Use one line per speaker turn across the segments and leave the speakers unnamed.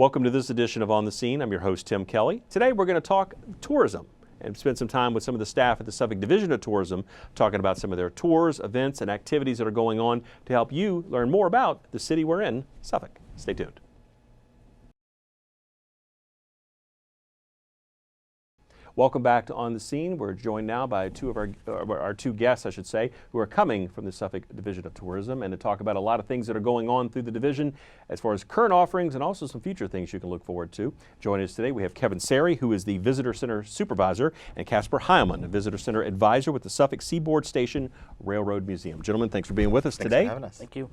Welcome to this edition of On the Scene. I'm your host, Tim Kelly. Today we're going to talk tourism and spend some time with some of the staff at the Suffolk Division of Tourism talking about some of their tours, events, and activities that are going on to help you learn more about the city we're in, Suffolk. Stay tuned. Welcome back to On the Scene. We're joined now by two of our two guests, I should say, who are coming from the Suffolk Division of Tourism and to talk about a lot of things that are going on through the division as far as current offerings and also some future things you can look forward to. Joining us today, we have Kevin Sari, who is the Visitor Center Supervisor, and Casper Heilman, a Visitor Center Advisor with the Suffolk Seaboard Station Railroad Museum. Gentlemen, thanks for being with us today.
Thanks for having us.
Thank you.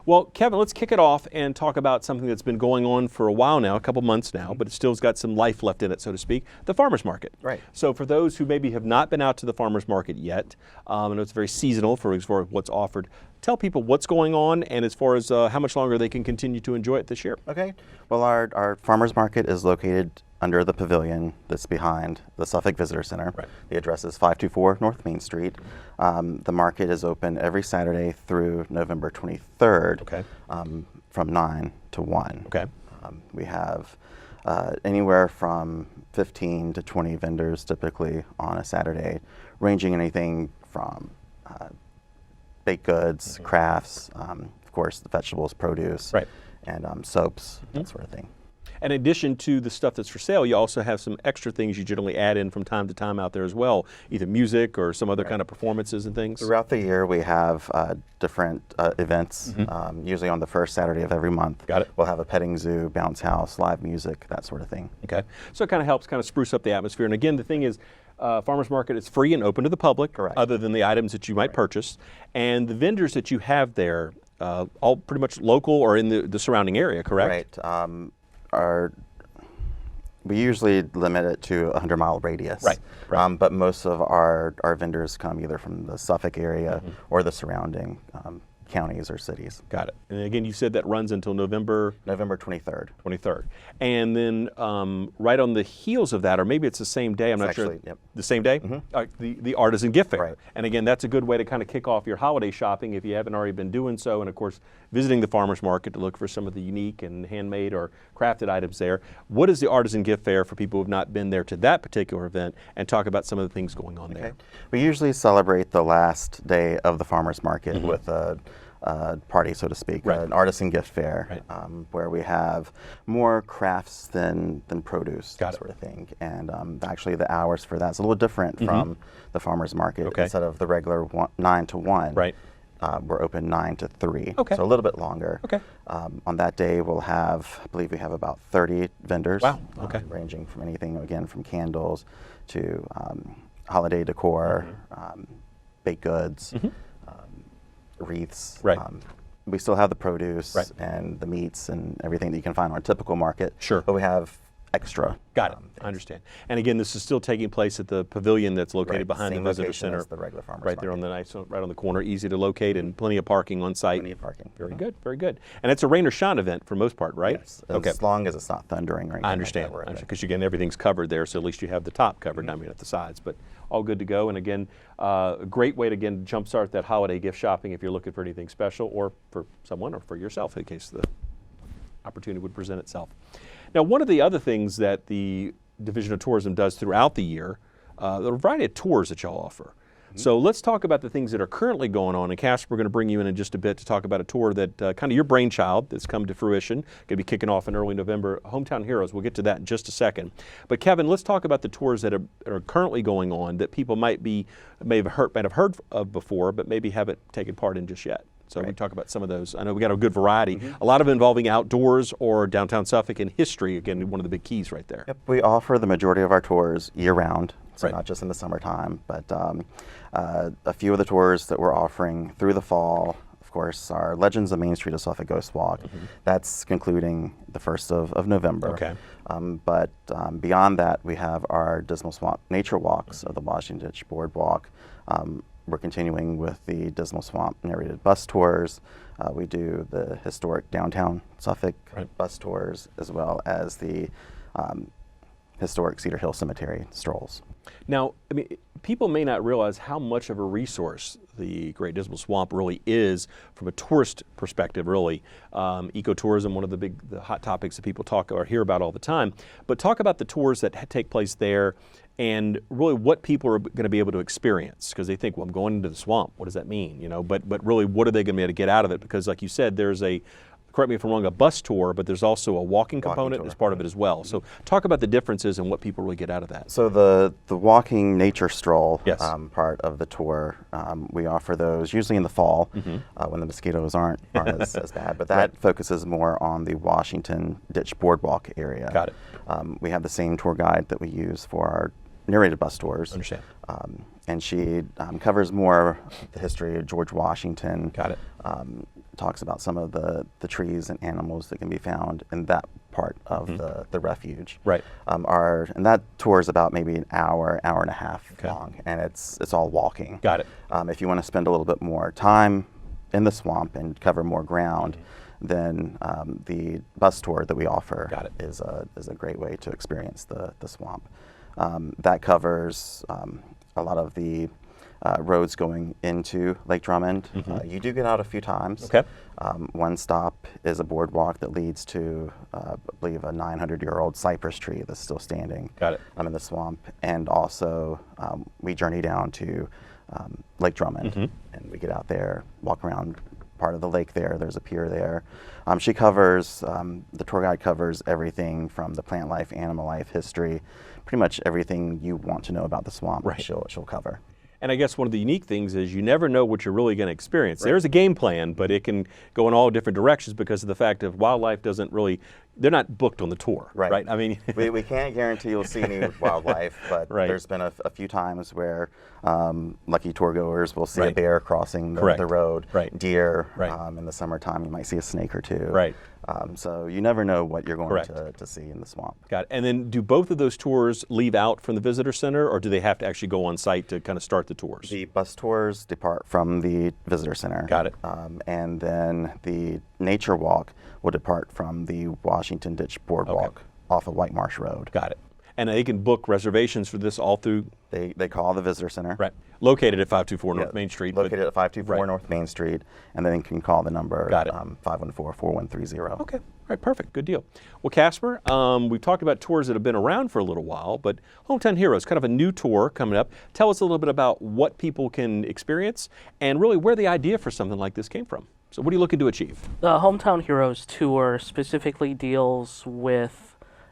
Well, Kevin, let's kick it off and talk about something that's been going on for a while now, a couple months now, but it still's got some life left in it, so to speak, the farmers market.
Right.
So for those who maybe have not been out to the farmers market yet, I know it's very seasonal for what's offered, tell people what's going on and as far as how much longer they can continue to enjoy it this year.
Okay. Well, our farmers market is located under the pavilion that's behind the Suffolk Visitor Center.
Right.
The address is 524 North Main Street. The market is open every Saturday through November 23rd.
Okay.
From 9 to 1.
Okay.
We have anywhere from 15 to 20 vendors typically on a Saturday, ranging anything from baked goods, crafts, of course the vegetables, produce,
Right.
and soaps, that sort of thing.
In addition to the stuff that's for sale, you also have some extra things you generally add in from time to time out there as well, either music or some other kind of performances and things.
Throughout the year, we have different events, usually on the first Saturday of every month.
Got it.
We'll have a petting zoo, bounce house, live music, that sort of thing.
Okay. So it kind of helps kind of spruce up the atmosphere. And again, the thing is, farmers market is free and open to the public,
Correct.
other than the items that you might purchase. And the vendors that you have there, all pretty much local or in the surrounding area, correct?
Right. We usually limit it to a 100-mile radius.
Right.
But most of our vendors come either from the Suffolk area or the surrounding counties or cities.
Got it. And again, you said that runs until November
23rd.
23rd. And then right on the heels of that, or maybe it's the same day, I'm not sure.
Yep.
The same day? The Artisan Gift Fair.
Right.
And again, that's a good way to kind of kick off your holiday shopping if you haven't already been doing so. And of course, visiting the farmers market to look for some of the unique and handmade or crafted items there. What is the Artisan Gift Fair for people who have not been there to that particular event, and talk about some of the things going on there?
We usually celebrate the last day of the farmers market with a party, so to speak,
Right.
an artisan gift fair,
Right.
where we have more crafts than produce,
Got
that
it.
sort of thing. And actually the hours for that's a little different from the farmers market.
Okay.
Instead of the regular 9 to 1,
Right.
We're open 9 to 3,
Okay.
so a little bit longer.
Okay.
On that day, we'll have, I believe we have about 30 vendors.
Wow. Okay.
Ranging from anything, again, from candles to holiday decor, baked goods, wreaths.
Right.
We still have the produce
Right.
and the meats and everything that you can find on a typical market.
Sure.
But we have extra.
Got it. I understand. And again, this is still taking place at the pavilion that's located
Right,
behind the
same
visitor
location
center.
as the regular farmers
Right there on
market.
the right on the corner, easy to locate, and plenty of parking on site.
Plenty of parking.
Very good, very good. And it's a rain or shine event for most part, right?
Yes,
Okay.
as long as it's not thundering or anything.
I understand. Because again, everything's covered there, so at least you have the top covered, I mean at the sides, but all good to go. And again, a great way to again jumpstart that holiday gift shopping if you're looking for anything special, or for someone, or for yourself in case the opportunity would present itself. Now, one of the other things that the Division of Tourism does throughout the year, there are a variety of tours that y'all offer. So let's talk about the things that are currently going on. And Casper, we're going to bring you in just a bit to talk about a tour that kind of your brainchild that's come to fruition. Going to be kicking off in early November. Hometown Heroes. We'll get to that in just a second. But Kevin, let's talk about the tours that are currently going on that people might have heard of before, but maybe haven't taken part in just yet. So we talk about some of those. I know we got a good variety. A lot of it involving outdoors or downtown Suffolk and history. Again, one of the big keys right there.
Yep, we offer the majority of our tours year-round, so
Right.
not just in the summertime. But a few of the tours that we're offering through the fall, of course, are Legends of Main Street of Suffolk Ghost Walk. That's concluding the 1st of November.
Okay.
But beyond that, we have our Dismal Swamp Nature Walks of the Washington Ditch Boardwalk. We're continuing with the Dismal Swamp narrated bus tours. We do the historic downtown Suffolk bus tours, as well as the historic Cedar Hill Cemetery strolls.
Now, I mean, people may not realize how much of a resource the Great Dismal Swamp really is from a tourist perspective, really. Ecotourism, one of the hot topics that people talk or hear about all the time. But talk about the tours that take place there and really what people are going to be able to experience, because they think, well, I'm going into the swamp. What does that mean? You know, but really, what are they going to be able to get out of it? Because like you said, there's a, correct me if I'm wrong, a bus tour, but there's also a walking component as part of it as well. So talk about the differences and what people really get out of that.
So the walking nature stroll
Yes.
part of the tour, we offer those usually in the fall when the mosquitoes aren't as bad, but that focuses more on the Washington Ditch Boardwalk area.
Got it.
We have the same tour guide that we use for our narrated bus tours.
Understand.
And she covers more the history of George Washington.
Got it.
Talks about some of the trees and animals that can be found in that part of the refuge.
Right.
And that tour is about maybe an hour and a half long, and it's all walking.
Got it.
If you want to spend a little bit more time in the swamp and cover more ground, then the bus tour that we offer is a great way to experience the swamp. That covers a lot of the roads going into Lake Drummond. You do get out a few times.
Okay.
One stop is a boardwalk that leads to, I believe, a 900-year-old cypress tree that's still standing.
Got it.
In the swamp. And also, we journey down to Lake Drummond, and we get out there, walk around part of the lake there. There's a pier there. She covers, the tour guide covers everything from the plant life, animal life, history, pretty much everything you want to know about the swamp.
Right.
She'll cover.
And I guess one of the unique things is you never know what you're really going to experience. There's a game plan, but it can go in all different directions because of the fact of wildlife doesn't really, they're not booked on the tour, right? I mean,
we can't guarantee you'll see any wildlife, but there's been a few times where lucky tour goers will see a bear crossing the road, deer. In the summertime, you might see a snake or two. So you never know what you're going to see in the swamp.
Got it. And then do both of those tours leave out from the visitor center, or do they have to actually go on site to kind of start the tours?
The bus tours depart from the visitor center.
Got it.
And then the nature walk will depart from the Washington Ditch Boardwalk off of White Marsh Road.
Got it. And they can book reservations for this all through?
They call the visitor center.
Right. Located at 524 North Main Street.
Located at 524 North Main Street, and then you can call the number 514-4130.
Okay. All right, perfect. Good deal. Well, Casper, we've talked about tours that have been around for a little while, but Hometown Heroes, kind of a new tour coming up. Tell us a little bit about what people can experience and really where the idea for something like this came from. So what are you looking to achieve?
The Hometown Heroes tour specifically deals with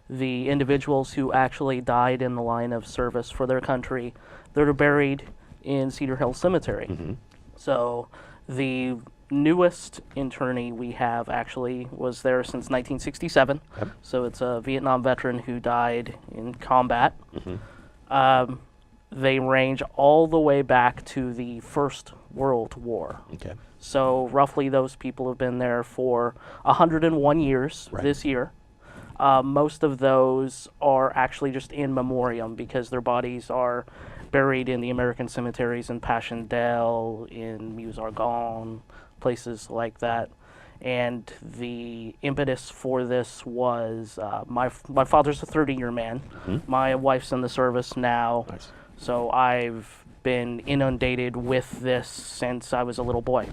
the individuals who actually died in the line of service for their country that are buried in Cedar Hill Cemetery. So the newest internee we have actually was there since 1967. So it's a Vietnam veteran who died in combat. They range all the way back to the First World War. So roughly those people have been there for 101 years this year. Most of those are actually just in memoriam because their bodies are buried in the American cemeteries in Passchendaele, in Meuse-Argonne, places like that. And the impetus for this was my father's a 30-year man. My wife's in the service now. So I've been inundated with this since I was a little boy.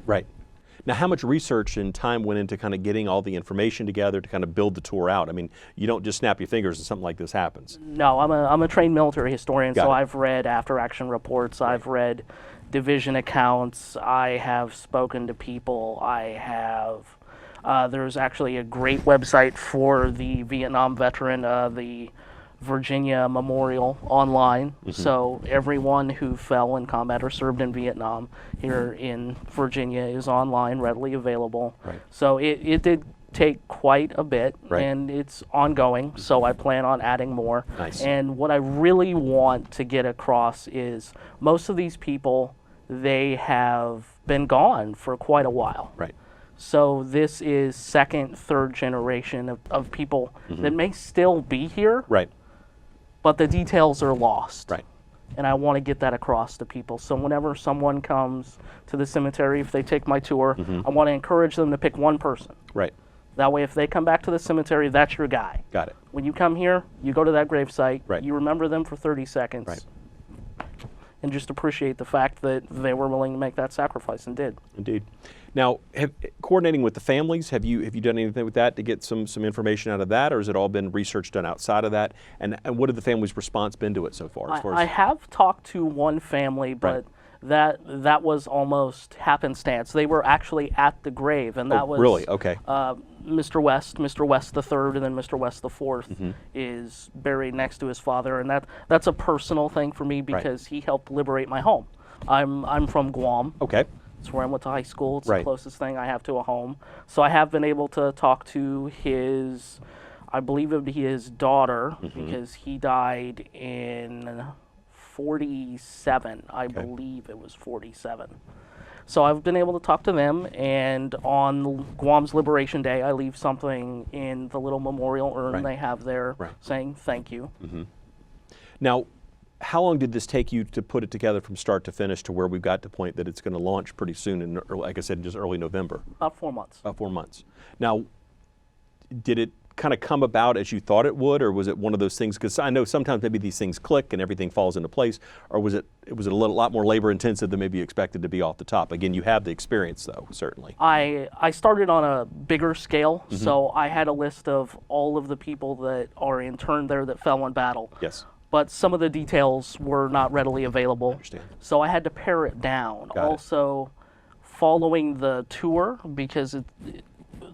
Now, how much research and time went into kind of getting all the information together to kind of build the tour out? I mean, you don't just snap your fingers and something like this happens.
No, I'm a trained military historian, so I've read after-action reports, I've read division accounts, I have spoken to people, there's actually a great website for the Vietnam veteran, the Virginia Memorial online. So everyone who fell in combat or served in Vietnam here in Virginia is online, readily available. So it did take quite a bit, and it's ongoing, so I plan on adding more. And what I really want to get across is most of these people, they have been gone for quite a while. So this is second, third generation of people that may still be here, but the details are lost. And I want to get that across to people. So whenever someone comes to the cemetery, if they take my tour, I want to encourage them to pick one person. That way, if they come back to the cemetery, that's your guy. When you come here, you go to that gravesite, you remember them for 30 seconds, and just appreciate the fact that they were willing to make that sacrifice and did.
Indeed. Now, coordinating with the families, have you done anything with that to get some information out of that, or has it all been research done outside of that? And what have the family's response been to it so far?
I have talked to one family, but that was almost happenstance. They were actually at the grave, and that was
really okay.
Mr. West the third, and then Mr. West the fourth is buried next to his father, and that's a personal thing for me because he helped liberate my home. I'm from Guam.
Okay.
It's where I went to high school. It's
Right.
the closest thing I have to a home. So I have been able to talk to I believe it would be his daughter, because he died in 47. I believe it was 47. So I've been able to talk to them, and on Guam's Liberation Day, I leave something in the little memorial urn they have there saying thank you.
Now, how long did this take you to put it together from start to finish to where we've got to the point that it's going to launch pretty soon, in, like I said, just early November?
About 4 months.
About 4 months. Now, did it kind of come about as you thought it would, or was it one of those things? Because I know sometimes maybe these things click and everything falls into place, or was it a lot more labor intensive than maybe you expected to be off the top? Again, you have the experience, though, certainly.
I started on a bigger scale, so I had a list of all of the people that are interned there that fell in battle.
Yes.
But some of the details were not readily available.
I understand.
So I had to pare it down.
Got it.
Also, following the tour, because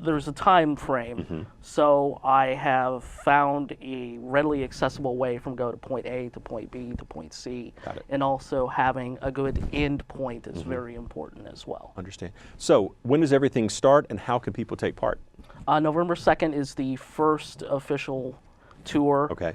there's a time frame. So I have found a readily accessible way from go to point A to point B to point C.
Got it.
And also having a good end point is very important as well.
Understand. So when does everything start, and how can people take part?
November 2nd is the first official tour.
Okay.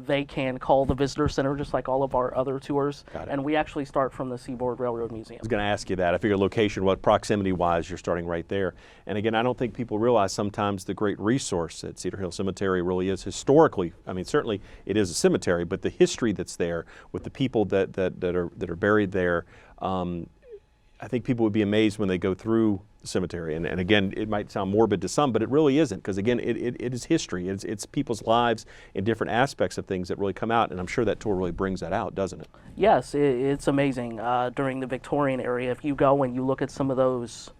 They can call the visitor center just like all of our other tours.
Got it.
And we actually start from the Seaboard Railroad Museum.
I was going to ask you that. I figure location, what proximity-wise, you're starting right there. And again, I don't think people realize sometimes the great resource that Cedar Hill Cemetery really is historically. I mean, certainly it is a cemetery, but the history that's there with the people that are buried there, I think people would be amazed when they go through the cemetery. And again, it might sound morbid to some, but it really isn't, because again, it is history. It's people's lives in different aspects of things that really come out, and I'm sure that tour really brings that out, doesn't it?
Yes, it's amazing. During the Victorian era, if you go and you look at some of those,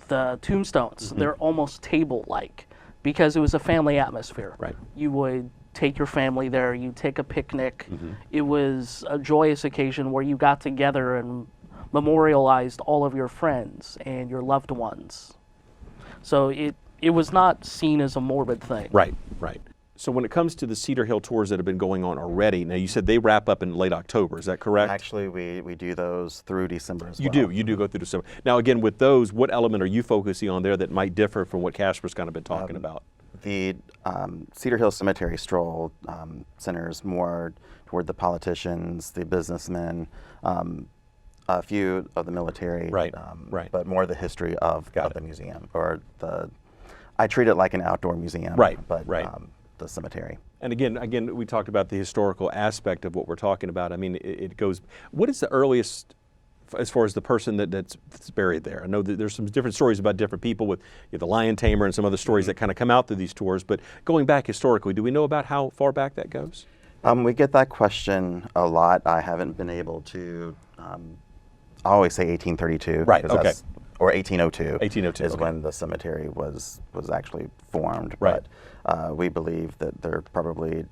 the tombstones, they're almost table-like, because it was a family atmosphere.
Right.
You would take your family there, you take a picnic. It was a joyous occasion where you got together and memorialized all of your friends and your loved ones. So it was not seen as a morbid thing.
Right, right. So when it comes to the Cedar Hill tours that have been going on already, now you said they wrap up in late October, is that correct?
Actually, we do those through December as well.
You do go through December. Now again, with those, what element are you focusing on there that might differ from what Casper's kind of been talking about?
The Cedar Hill Cemetery Stroll centers more toward the politicians, the businessmen, a few of the military,
Right.
but more the history of the museum, or I treat it like an outdoor museum,
Right,
but
right.
The cemetery.
And again, we talked about the historical aspect of what we're talking about. I mean, it goes. What is the earliest, as far as the person that's buried there? I know that there's some different stories about different people with the lion tamer and some other stories that kind of come out through these tours. But going back historically, do we know about how far back that goes?
We get that question a lot. I haven't been able to. I always say 1832.
Right.
because
Okay.
that's- Or 1802.
1802,
is
okay.
when the cemetery was actually formed.
Right.
But we believe that there are probably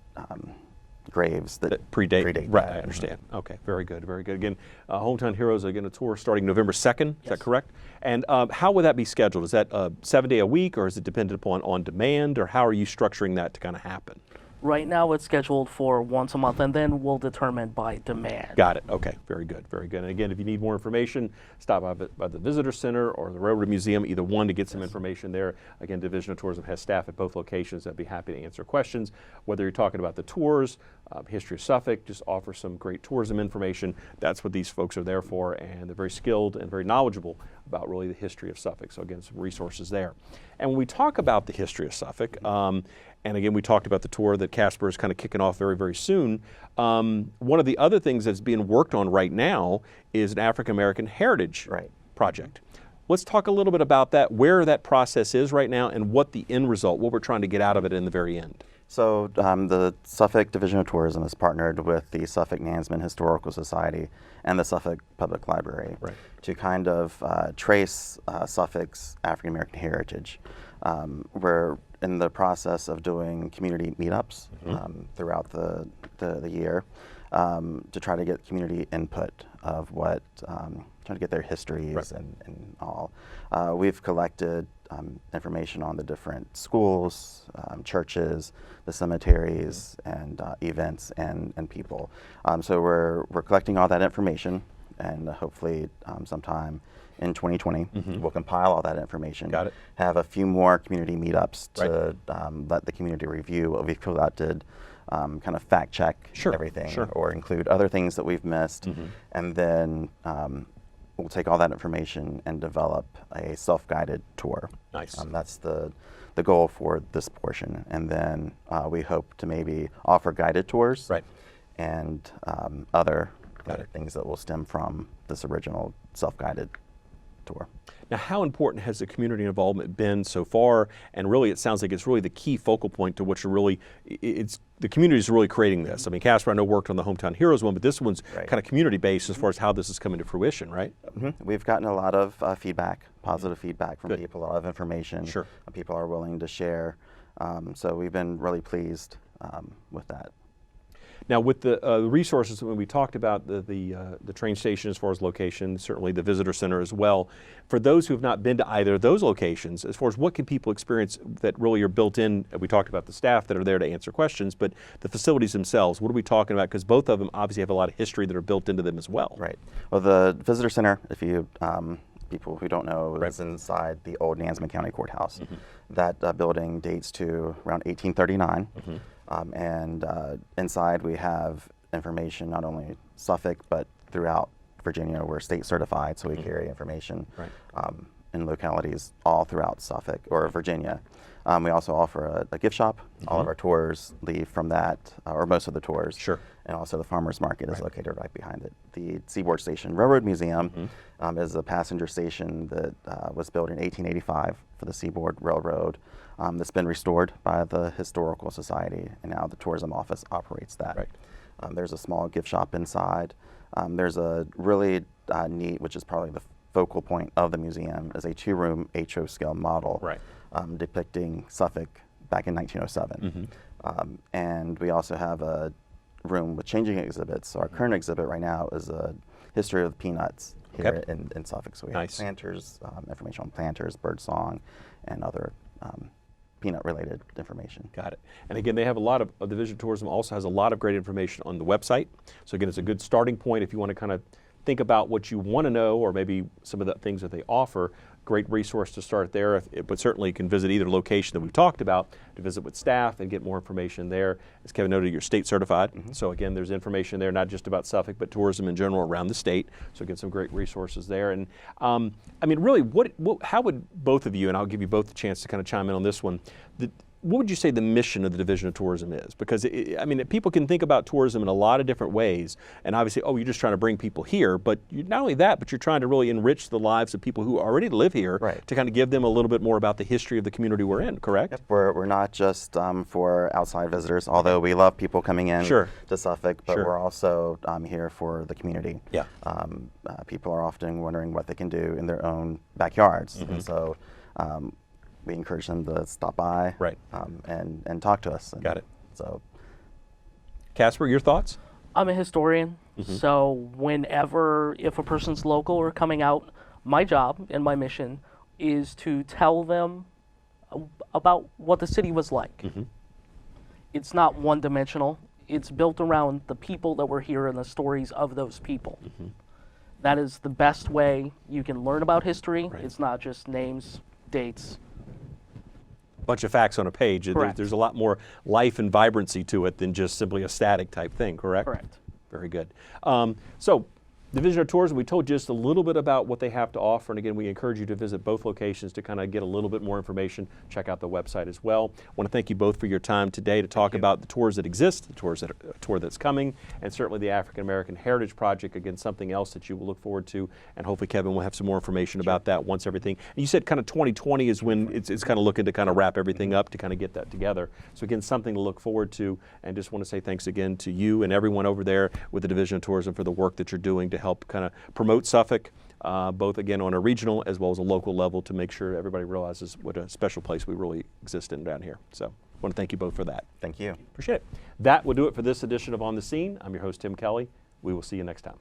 graves that
Predate. Right,
that.
I understand. Okay, very good, very good. Again, Hometown Heroes, again, a tour starting November 2nd, is that correct? And how would that be scheduled? Is that 7 day a week, or is it dependent upon on demand, or how are you structuring that to kind of happen?
Right now it's scheduled for once a month, and then we'll determine by demand.
Got it. Okay. Very good. Very good. And again, if you need more information, stop by the Visitor Center or the Railroad Museum, either one, to get some information there. Again, Division of Tourism has staff at both locations that'd be happy to answer questions. Whether you're talking about the tours, history of Suffolk, just offer some great tourism information. That's what these folks are there for, and they're very skilled and very knowledgeable about really the history of Suffolk. So again, some resources there. And when we talk about the history of Suffolk, and again, we talked about the tour that Casper is kind of kicking off very, very soon. One of the other things that's being worked on right now is an African American Heritage project. Let's talk a little bit about that, where that process is right now, and what the end result, what we're trying to get out of it in the very end.
So the Suffolk Division of Tourism has partnered with the Suffolk Nansemond Historical Society and the Suffolk Public Library to kind of trace Suffolk's African American heritage. We're in the process of doing community meetups throughout the year to try to get community input of what, trying to get their histories and all. We've collected information on the different schools, churches, the cemeteries, and events and people. So we're collecting all that information, and hopefully sometime in 2020 we'll compile all that information.
Got it.
Have a few more community meetups to let the community review what we've collected, kind of fact check everything, or include other things that we've missed, and then we'll take all that information and develop a self-guided tour.
Nice.
That's the goal for this portion, and then we hope to maybe offer guided tours and other things that will stem from this original self-guided tour.
Now, how important has the community involvement been so far? And really, it sounds like it's really the key focal point to what you're really, the community is really creating this. I mean, Casper, I know, worked on the Hometown Heroes one, but this one's kind of community-based as far as how this is coming to fruition, right?
We've gotten a lot of feedback, positive feedback from people, a lot of information. People are willing to share. So we've been really pleased with that.
Now, with the resources, when we talked about the train station as far as location, certainly the visitor center as well, for those who have not been to either of those locations, as far as what can people experience that really are built in, we talked about the staff that are there to answer questions, but the facilities themselves, what are we talking about? Because both of them obviously have a lot of history that are built into them as well.
Right. Well, the visitor center, if you people who don't know, is inside the old Nansemond County Courthouse. That building dates to around 1839. And inside we have information not only Suffolk, but throughout Virginia. We're state certified, so we carry information in localities all throughout Suffolk or Virginia. We also offer a gift shop. All of our tours leave from that, or most of the tours. And also the farmers market is located right behind it. The Seaboard Station Railroad Museum is a passenger station that was built in 1885 for the Seaboard Railroad. That's been restored by the Historical Society, and now the Tourism Office operates that. There's a small gift shop inside. There's a really neat, which is probably the focal point of the museum, is a 2-room HO scale model depicting Suffolk back in 1907. And we also have a room with changing exhibits. So our current exhibit right now is a history of peanuts here in Suffolk. So we have planters, information on planters, birdsong, and other peanut-related information.
Got it. And again, they have a lot of the Division of Tourism also has a lot of great information on the website. So again, it's a good starting point if you want to kind of think about what you want to know, or maybe some of the things that they offer. Great resource to start there, but certainly you can visit either location that we've talked about to visit with staff and get more information there. As Kevin noted, you're state certified. So again, there's information there, not just about Suffolk, but tourism in general around the state. So again, some great resources there. And I mean, really, how would both of you, and I'll give you both the chance to kind of chime in on this one, what would you say the mission of the Division of Tourism is? Because, I mean, people can think about tourism in a lot of different ways, and obviously, you're just trying to bring people here, but not only that, but you're trying to really enrich the lives of people who already live here to kind of give them a little bit more about the history of the community we're in, correct?
Yep. We're not just for outside visitors, although we love people coming in to Suffolk, but we're also here for the community. People are often wondering what they can do in their own backyards, and so we encourage them to stop by and talk to us.
Got it.
So,
Casper, your thoughts?
I'm a historian, so if a person's local or coming out, my job and my mission is to tell them about what the city was like. It's not one-dimensional. It's built around the people that were here and the stories of those people. That is the best way you can learn about history. It's not just names, dates.
Bunch of facts on a page. There's a lot more life and vibrancy to it than just simply a static type thing, correct?
Correct.
Very good. So Division of Tourism, we told you just a little bit about what they have to offer, and again, we encourage you to visit both locations to kind of get a little bit more information. Check out the website as well. I want to thank you both for your time today to talk about the tours that exist, the tour that's coming, and certainly the African American Heritage Project. Again, something else that you will look forward to, and hopefully Kevin will have some more information about that once everything. And you said kind of 2020 is when it's kind of looking to kind of wrap everything up to kind of get that together. So again, something to look forward to, and just want to say thanks again to you and everyone over there with the Division of Tourism for the work that you're doing to help kind of promote Suffolk, both again on a regional as well as a local level, to make sure everybody realizes what a special place we really exist in down here. So I want to thank you both for that.
Thank you.
Appreciate it. That will do it for this edition of On the Scene. I'm your host, Tim Kelly. We will see you next time.